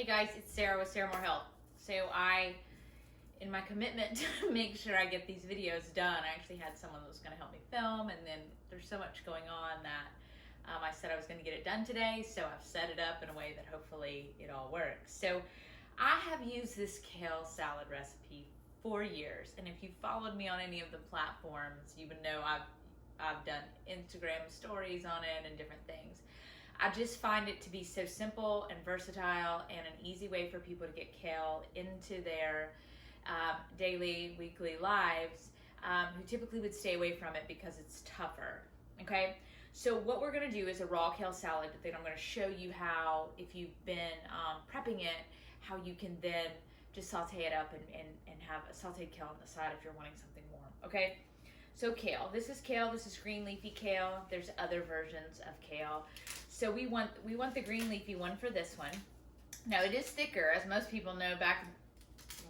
guys, it's Sarah with Sarah More Health. So in my commitment to make sure I get these videos done, I actually had someone that was going to help me film, and then there's so much going on that I said I was going to get it done today, so I've set it up in a way that hopefully it all works. So I have used this kale salad recipe for years, and if you followed me on any of the platforms, you would know I've done Instagram stories on it and different things. I just find it to be so simple and versatile and an easy way for people to get kale into their daily, weekly lives who typically would stay away from it because it's tougher, okay? So what we're gonna do is a raw kale salad, but then I'm gonna show you how, if you've been prepping it, how you can then just saute it up and have a sauteed kale on the side if you're wanting something warm, okay? So kale, this is green leafy kale. There's other versions of kale. So we want the green leafy one for this one. Now it is thicker, as most people know.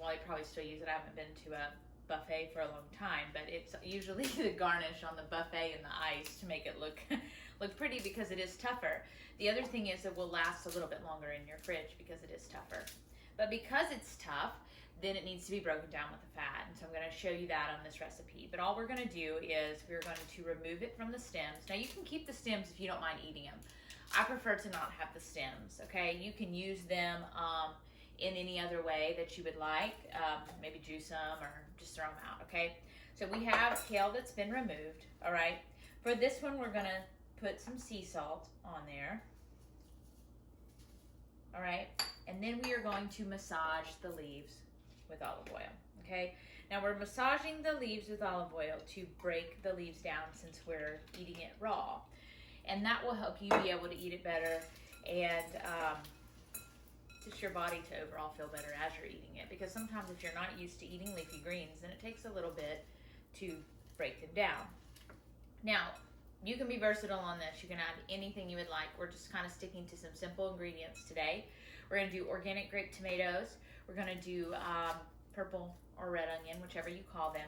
Well, I probably still use it. I haven't been to a buffet for a long time, but it's usually the garnish on the buffet and the ice to make it look pretty because it is tougher. The other thing is it will last a little bit longer in your fridge because it is tougher. But because it's tough, then it needs to be broken down with the fat. And so I'm gonna show you that on this recipe. But all we're gonna do is we're going to remove it from the stems. Now you can keep the stems if you don't mind eating them. I prefer to not have the stems, okay? You can use them in any other way that you would like. Maybe juice them or just throw them out, okay? So we have kale that's been removed, all right? For this one, we're gonna put some sea salt on there. All right, and then we are going to massage the leaves with olive oil, okay? Now we're massaging the leaves with olive oil to break the leaves down since we're eating it raw. And that will help you be able to eat it better and just your body to overall feel better as you're eating it. Because sometimes if you're not used to eating leafy greens, then it takes a little bit to break them down. Now, you can be versatile on this. You can add anything you would like. We're just kind of sticking to some simple ingredients today. We're gonna do organic grape tomatoes. We're gonna do purple or red onion, whichever you call them,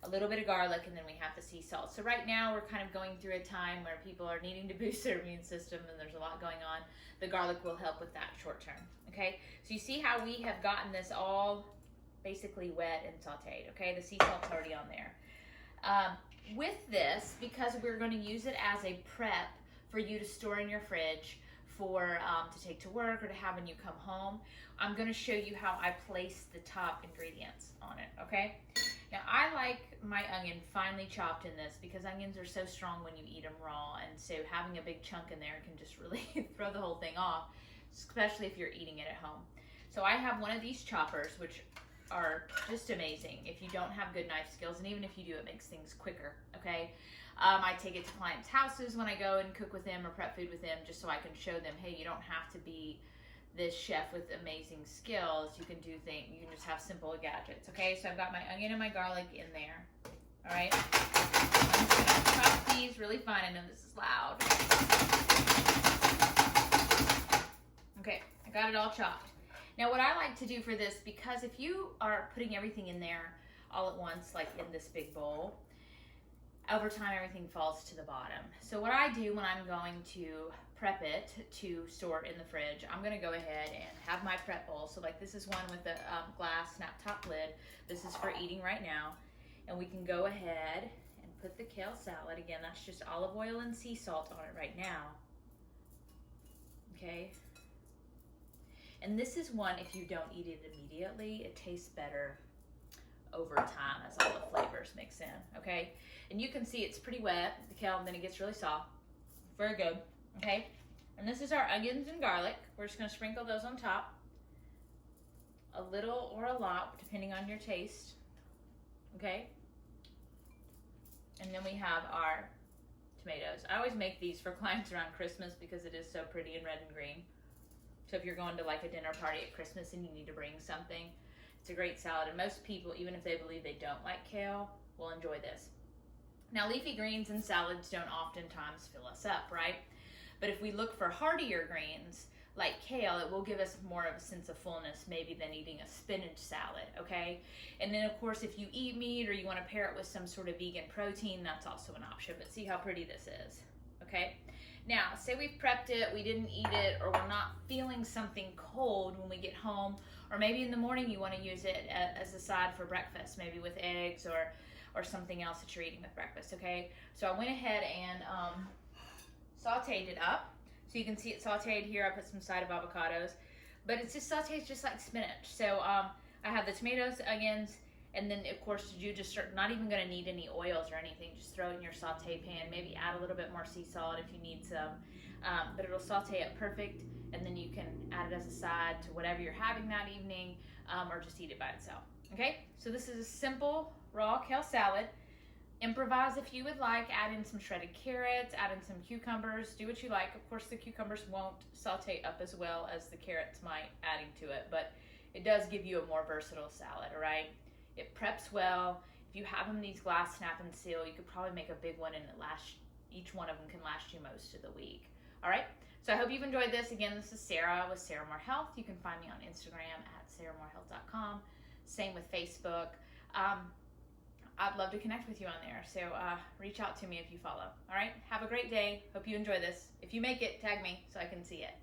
a little bit of garlic, and then we have the sea salt. So right now we're kind of going through a time where people are needing to boost their immune system and there's a lot going on. The garlic will help with that short term, okay? So you see how we have gotten this all basically wet and sauteed, okay? The sea salt's already on there. With this, because we're going to use it as a prep for you to store in your fridge for to take to work or to have when you come home, I'm going to show you how I place the top ingredients on it, okay? Now I like my onion finely chopped in this because onions are so strong when you eat them raw, and so having a big chunk in there can just really throw the whole thing off, especially if you're eating it at home. So I have one of these choppers, which are just amazing if you don't have good knife skills, and even if you do, it makes things quicker, okay? I take it to clients' houses when I go and cook with them or prep food with them, just so I can show them, hey, you don't have to be this chef with amazing skills. You can do things, you can just have simple gadgets, okay? So I've got my onion and my garlic in there, all right? I'm just gonna chop these really fine. I know this is loud. Okay, I got it all chopped. Now what I like to do for this, because if you are putting everything in there all at once, like in this big bowl, over time everything falls to the bottom. So what I do when I'm going to prep it to store it in the fridge, I'm gonna go ahead and have my prep bowl. So like this is one with a glass snap top lid. This is for eating right now. And we can go ahead and put the kale salad, again, that's just olive oil and sea salt on it right now, okay? And this is one, if you don't eat it immediately, it tastes better over time as all the flavors mix in, okay? And you can see it's pretty wet, the kale, and then it gets really soft. Very good, okay? And this is our onions and garlic. We're just gonna sprinkle those on top. A little or a lot, depending on your taste, okay? And then we have our tomatoes. I always make these for clients around Christmas because it is so pretty in red and green. So if you're going to like a dinner party at Christmas and you need to bring something, it's a great salad. And most people, even if they believe they don't like kale, will enjoy this. Now, leafy greens and salads don't oftentimes fill us up, right? But if we look for heartier greens, like kale, it will give us more of a sense of fullness maybe than eating a spinach salad, okay? And then of course, if you eat meat or you want to pair it with some sort of vegan protein, that's also an option. But see how pretty this is, okay? Now, say we've prepped it, we didn't eat it, or we're not feeling something cold when we get home, or maybe in the morning you want to use it as a side for breakfast, maybe with eggs or something else that you're eating with breakfast, okay? So I went ahead and sauteed it up. So you can see it sauteed here. I put some side of avocados, but it's just sauteed just like spinach. So I have the tomatoes, onions, and then of course you just start, not even gonna need any oils or anything. Just throw it in your saute pan, maybe add a little bit more sea salt if you need some, but it'll saute it perfect, and then you can add it as a side to whatever you're having that evening, or just eat it by itself, okay? So this is a simple raw kale salad. Improvise if you would like, add in some shredded carrots, add in some cucumbers, do what you like. Of course the cucumbers won't saute up as well as the carrots might adding to it, but it does give you a more versatile salad, all right? It preps well. If you have them in these glass snap and seal, you could probably make a big one and each one of them can last you most of the week. All right, so I hope you've enjoyed this. Again, this is Sarah with Sarah More Health. You can find me on Instagram at sarahmorehealth.com. Same with Facebook. I'd love to connect with you on there, so reach out to me if you follow. All right, have a great day. Hope you enjoy this. If you make it, tag me so I can see it.